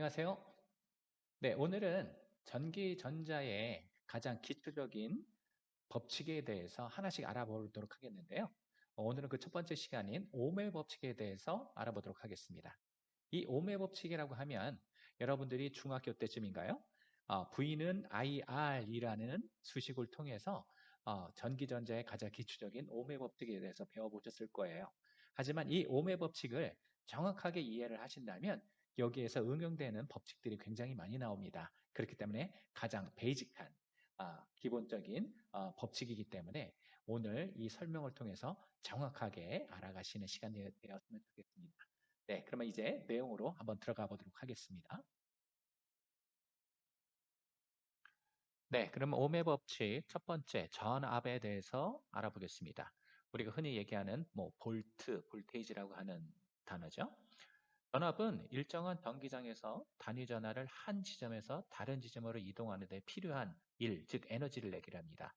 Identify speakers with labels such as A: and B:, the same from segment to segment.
A: 안녕하세요. 네, 오늘은 전기전자의 가장 기초적인 법칙에 대해서 하나씩 알아보도록 하겠는데요. 오늘은 그 첫 번째 시간인 오음의 법칙에 대해서 알아보도록 하겠습니다. 이 오음의 법칙이라고 하면 여러분들이 중학교 때쯤인가요? V는 IR이라는 수식을 통해서 전기전자의 가장 기초적인 오음의 법칙에 대해서 배워보셨을 거예요. 하지만 이 오음의 법칙을 정확하게 이해를 하신다면 여기에서 응용되는 법칙들이 굉장히 많이 나옵니다. 그렇기 때문에 가장 베이직한 기본적인 법칙이기 때문에 오늘 이 설명을 통해서 정확하게 알아가시는 시간이 되었으면 좋겠습니다. 네, 그러면 이제 내용으로 한번 들어가 보도록 하겠습니다. 네, 그러면 오음의 법칙 첫 번째 전압에 대해서 알아보겠습니다. 우리가 흔히 얘기하는 볼트, 볼테이지라고 하는 단어죠. 전압은 일정한 전기장에서 단위 전하를 한 지점에서 다른 지점으로 이동하는 데 필요한 일, 즉 에너지를 얘기를 합니다.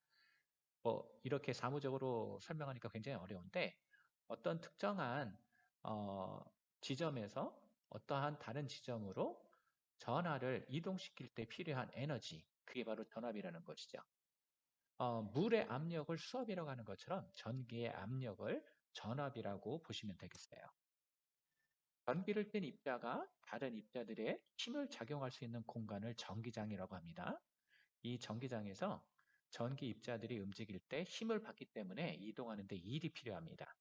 A: 이렇게 사무적으로 설명하니까 굉장히 어려운데 어떤 특정한 어, 지점에서 어떠한 다른 지점으로 전하를 이동시킬 때 필요한 에너지, 그게 바로 전압이라는 것이죠. 물의 압력을 수압이라고 하는 것처럼 전기의 압력을 전압이라고 보시면 되겠어요. 전기를 뗀 입자가 다른 입자들의 힘을 작용할 수 있는 공간을 전기장이라고 합니다. 이 전기장에서 전기 입자들이 움직일 때 힘을 받기 때문에 이동하는 데 일이 필요합니다.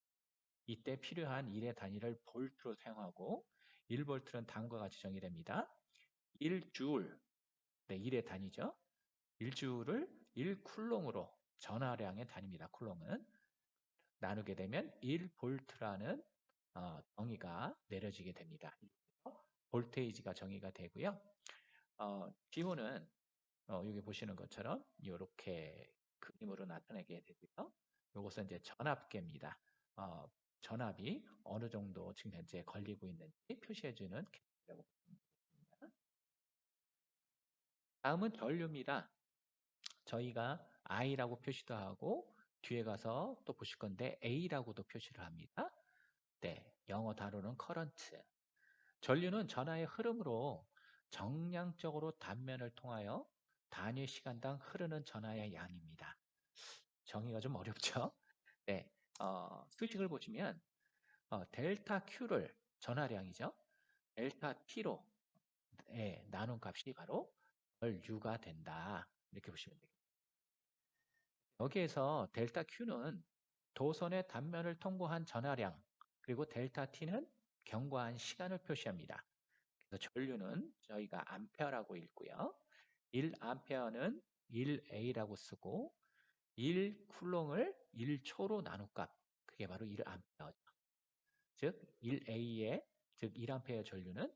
A: 이때 필요한 일의 단위를 볼트로 사용하고 1볼트는 다음과 같이 정의됩니다. 1줄, 네, 일의 단위죠. 1줄을 1쿨롱으로 전하량의 단위입니다. 쿨롱은 나누게 되면 1볼트라는 정의가 내려지게 됩니다. 볼테이지가 정의가 되고요. 기호는 여기 보시는 것처럼 이렇게 그림으로 나타내게 되고요. 이것은 이제 전압계입니다. 어, 전압이 어느 정도 지금 현재 걸리고 있는지 표시해주는 계획이라고 보시면 되겠습니다. 다음은 전류입니다. 저희가 I라고 표시도 하고 뒤에 가서 또 보실 건데 A라고도 표시를 합니다. 네, 영어 단어는 current. 전류는 전하의 흐름으로 정량적으로 단면을 통하여 단위 시간당 흐르는 전하의 양입니다. 정의가 좀 어렵죠? 네, 수식을 보시면 델타 Q를 전하량이죠. 델타 T로 나눈 값이 바로 U가 된다. 이렇게 보시면 되겠습니다. 여기에서 델타 Q는 도선의 단면을 통과한 전하량, 그리고 델타 T는 경과한 시간을 표시합니다. 그래서 전류는 저희가 암페어라고 읽고요. 1암페어는 1A라고 쓰고 1쿨롱을 1초로 나눈 값, 그게 바로 1암페어죠. 즉 1A의 즉 1암페어 전류는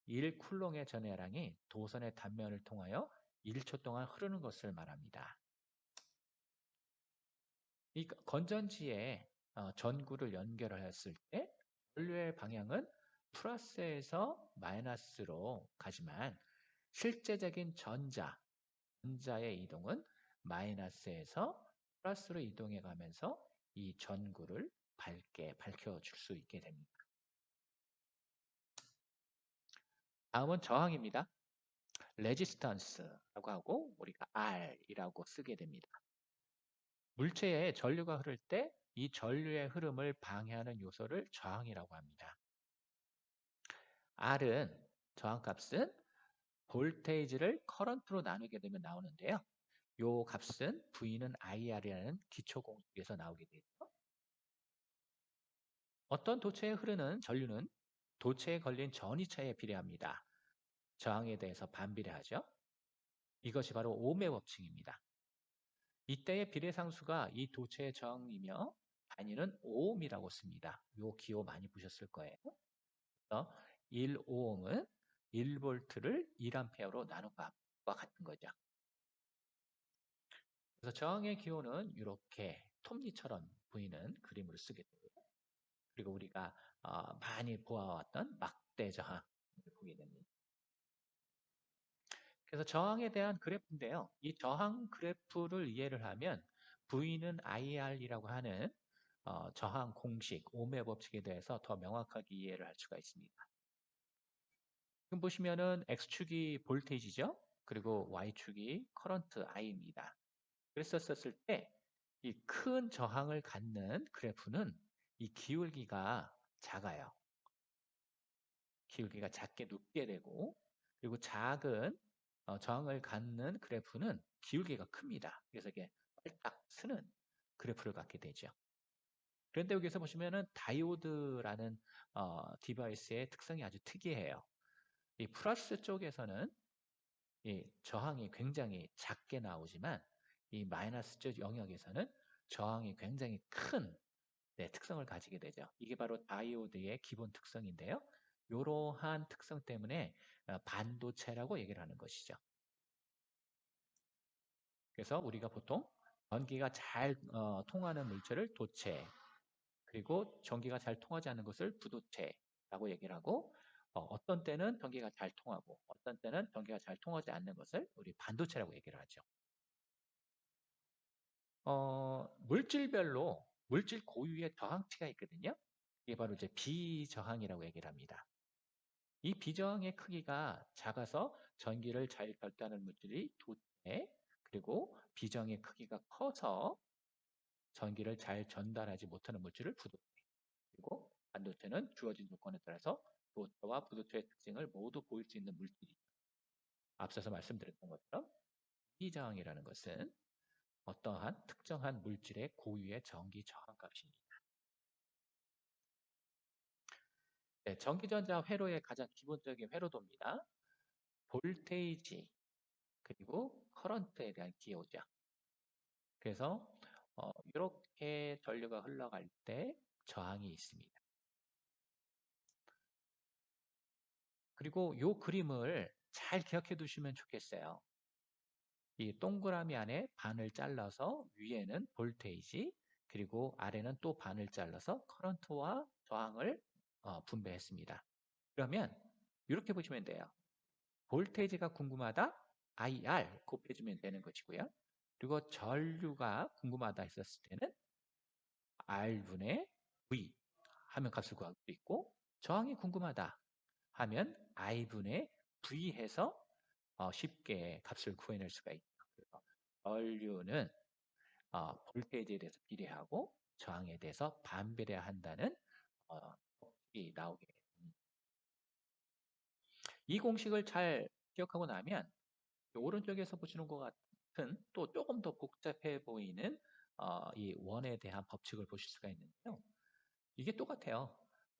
A: 1쿨롱의 전해량이 도선의 단면을 통하여 1초 동안 흐르는 것을 말합니다. 이 건전지에 전구를 연결을 했을 때 전류의 방향은 플러스에서 마이너스로 가지만 실제적인 전자의 이동은 마이너스에서 플러스로 이동해 가면서 이 전구를 밝게 밝혀줄 수 있게 됩니다. 다음은 저항입니다. 레지스턴스라고 하고 우리가 R이라고 쓰게 됩니다. 물체에 전류가 흐를 때 이 전류의 흐름을 방해하는 요소를 저항이라고 합니다. R은 저항값은 볼테이지를 커런트로 나누게 되면 나오는데요. 요 값은 V는 IR이라는 기초 공식에서 나오게 되죠. 어떤 도체에 흐르는 전류는 도체에 걸린 전위차에 비례합니다. 저항에 대해서 반비례하죠. 이것이 바로 오음의 법칙입니다. 이때의 비례상수가 이 도체의 저항이며 단위는 오음이라고 씁니다. 요 기호 많이 보셨을 거예요. 그래서 1오음은 1볼트를 1암페어로 나눈 값과 같은 거죠. 그래서 저항의 기호는 이렇게 톱니처럼 보이는 그림을 쓰게 되고요. 그리고 우리가 많이 보아왔던 막대 저항을 보게 됩니다. 그래서 저항에 대한 그래프인데요. 이 저항 그래프를 이해를 하면 V는 IR이라고 하는 저항 공식, 오음의 법칙에 대해서 더 명확하게 이해를 할 수가 있습니다. 지금 보시면은 X축이 볼테이지죠. 그리고 Y축이 커런트 I입니다. 그랬었을 때 이 큰 저항을 갖는 그래프는 이 기울기가 작아요. 기울기가 작게 눕게 되고, 그리고 작은 저항을 갖는 그래프는 기울기가 큽니다. 그래서 이게 빨딱 쓰는 그래프를 갖게 되죠. 그런데 여기서 보시면은 다이오드라는 디바이스의 특성이 아주 특이해요. 이 플러스 쪽에서는 이 저항이 굉장히 작게 나오지만 이 마이너스 쪽 영역에서는 저항이 굉장히 큰 특성을 가지게 되죠. 이게 바로 다이오드의 기본 특성인데요. 이러한 특성 때문에 반도체라고 얘기를 하는 것이죠. 그래서 우리가 보통 전기가 잘 통하는 물체를 도체, 그리고 전기가 잘 통하지 않는 것을 부도체라고 얘기를 하고, 어떤 때는 전기가 잘 통하고 어떤 때는 전기가 잘 통하지 않는 것을 우리 반도체라고 얘기를 하죠. 물질별로 물질 고유의 저항치가 있거든요. 이게 바로 이제 비저항이라고 얘기를 합니다. 이 비저항의 크기가 작아서 전기를 잘 결대하는 물질이 도체, 그리고 비저항의 크기가 커서 전기를 잘 전달하지 못하는 물질을 부도체, 그리고 반도체는 주어진 조건에 따라서 도체와 부도체의 특징을 모두 보일 수 있는 물질이죠. 앞서서 말씀드렸던 것처럼 비저항이라는 것은 어떠한 특정한 물질의 고유의 전기 저항 값입니다. 네, 전기전자 회로의 가장 기본적인 회로도입니다. 볼테이지, 그리고 커런트에 대한 기호죠. 그래서 이렇게 전류가 흘러갈 때 저항이 있습니다. 그리고 이 그림을 잘 기억해 두시면 좋겠어요. 이 동그라미 안에 반을 잘라서 위에는 볼테이지, 그리고 아래는 또 반을 잘라서 커런트와 저항을 분배했습니다. 그러면 이렇게 보시면 돼요. 볼테이지가 궁금하다? IR 곱해주면 되는 것이고요. 그리고 전류가 궁금하다 했었을 때는 R분의 V 하면 값을 구할 수 있고, 저항이 궁금하다 하면 I분의 V 해서 쉽게 값을 구해낼 수가 있죠. 그래서 전류는 볼테이지에 대해서 비례하고 저항에 대해서 반비례한다는 법칙이 나오게 됩니다. 이 공식을 잘 기억하고 나면 오른쪽에서 보시는 것 같은 또 조금 더 복잡해 보이는 이 원에 대한 법칙을 보실 수가 있는데요. 이게 똑같아요.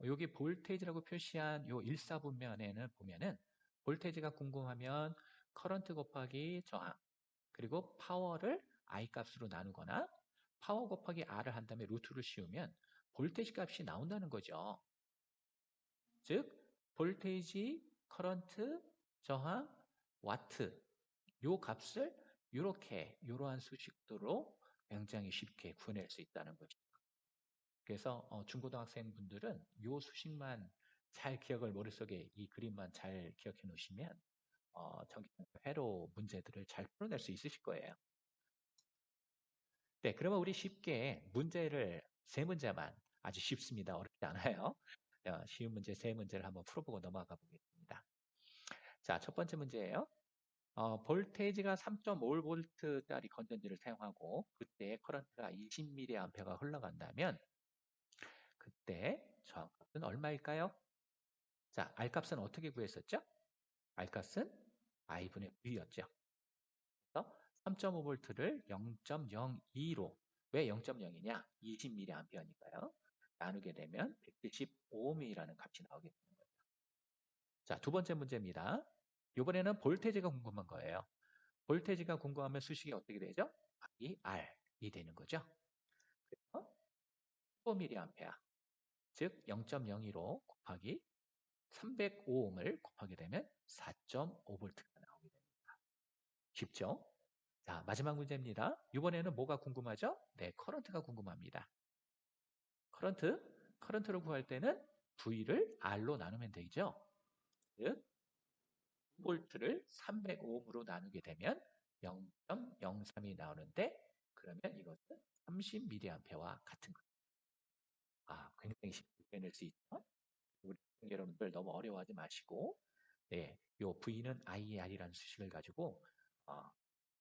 A: 여기 볼테이지라고 표시한 요 일사분면에는 보면은 볼테이지가 궁금하면 커런트 곱하기 저항, 그리고 파워를 I 값으로 나누거나 파워 곱하기 R을 한 다음에 루트를 씌우면 볼테이지 값이 나온다는 거죠. 즉 볼테이지, 커런트, 저항, 와트 요 값을 이러한 수식도로 굉장히 쉽게 구해낼 수 있다는 거죠. 그래서 중고등학생 분들은 요 수식만 잘 기억을 머릿속에 이 그림만 잘 기억해 놓으시면 전기전자 회로 문제들을 잘 풀어낼 수 있으실 거예요. 네, 그러면 우리 쉽게 문제를 세 문제만, 아주 쉽습니다. 어렵지 않아요. 쉬운 문제 세 문제를 한번 풀어보고 넘어가 보겠습니다. 자, 첫 번째 문제예요. 볼테이지가 3.5V짜리 건전지를 사용하고 그때 커런트가 20mA가 흘러간다면 그때 저항값은 얼마일까요? 자, R값은 어떻게 구했었죠? R값은 I분의 V였죠. 그래서 3.5V를 0.02로, 왜 0.0이냐? 20mA니까요. 나누게 되면 175ohm이라는 값이 나오게 되는 거죠. 자, 두 번째 문제입니다. 이번에는 볼테이지가 궁금한 거예요. 볼테이지가 궁금하면 수식이 어떻게 되죠? I, R이 되는 거죠. 그래서 15mA, 즉 0.02로 곱하기 305ohm을 곱하게 되면 4.5V가 나오게 됩니다. 쉽죠? 자, 마지막 문제입니다. 이번에는 뭐가 궁금하죠? 네, 커런트가 궁금합니다. 커런트를 구할 때는 V를 R로 나누면 되죠. 즉, 볼트를 305ohm으로 나누게 되면 0.03이 나오는데, 그러면 이것은 30mA와 같은 거예요. 굉장히 쉽게 구해낼 수 있죠. 우리 여러분들 너무 어려워하지 마시고 예, 요 V는 IR이라는 수식을 가지고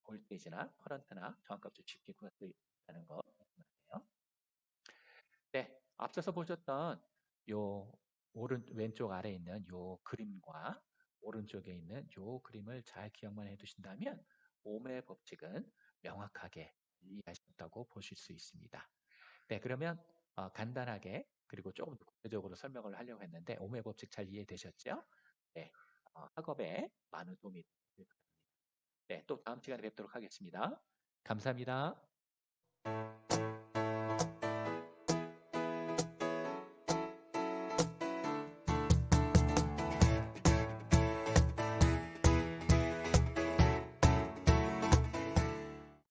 A: 볼테이지나 커런트나 저항값을 집계할 수 있다는 거 말이에요. 네, 앞서서 보셨던 요 왼쪽 아래에 있는 요 그림과 오른쪽에 있는 요 그림을 잘 기억만 해두신다면 옴의 법칙은 명확하게 이해하셨다고 보실 수 있습니다. 네, 그러면 간단하게 그리고 조금 더 구체적으로 설명을 하려고 했는데 옴의 법칙 잘 이해되셨죠? 네, 학업에 많은 도움이 될 것 같습니다. 네, 또 다음 시간에 뵙도록 하겠습니다. 감사합니다.